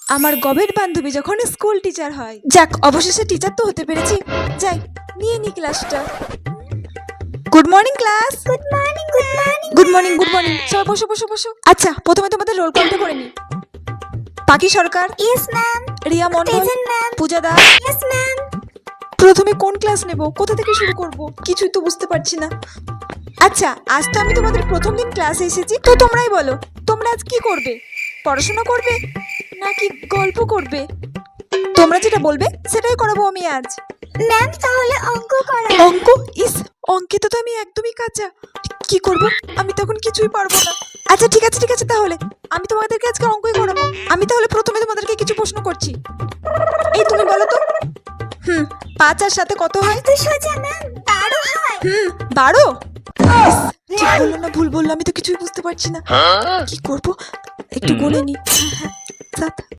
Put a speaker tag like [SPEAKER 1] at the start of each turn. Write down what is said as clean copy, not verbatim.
[SPEAKER 1] আমার গবের বান্ধবী যখন স্কুল টিচার হয়। যাক, অবশেষে টিচার তো হতে পেরেছি। যাই, নিয়ে নি ক্লাসটা। Good morning class.
[SPEAKER 2] Good morning good morning
[SPEAKER 1] good morning good morning. সবাই বসো বসো বসো। আচ্ছা, প্রথমে তোমাদের রোল কলটা করে নি। Pakhi Sarkar,
[SPEAKER 2] yes ma'am.
[SPEAKER 1] Riya Mondal,
[SPEAKER 2] present ma'am.
[SPEAKER 1] Puja Das.
[SPEAKER 2] Yes ma'am.
[SPEAKER 1] প্রথমে কোন ক্লাস নেব, কোথা থেকে শুরু করব, কিছুই তো বুঝতে পারছি না। আচ্ছা, আজ তো আমি তোমাদের প্রথম দিন ক্লাসে এসেছি, তো তোমরাই বলো, তোমরা আজ কি করবে? পড়াশোনা করবে নাকি গল্প করবে? তোমরা যেটা বলবে সেটাই করাবো আমি আজ।
[SPEAKER 2] ম্যাম তাহলে অঙ্ক করা।
[SPEAKER 1] অঙ্ক? ইস, অঙ্কে তো আমি একদমই কাঁচা। কি করব? আমি তখন কিছুই পারবো না। আচ্ছা ঠিক আছে ঠিক আছে, তাহলে আমি তোমাদেরকে আজকে অঙ্কই করাবো। আমি তাহলে প্রথমে তোমাদেরকে কিছু প্রশ্ন করছি। এই তুমি বলো তো, 5 আর 7 কত হয়?
[SPEAKER 2] তো সোজা ম্যাম, 12 হয়।
[SPEAKER 1] 12? ঠিক বললো না ভুল বললো, আমি তো কিছুই বুঝতে পারছি না। কি করব, একটু বলে নি। 7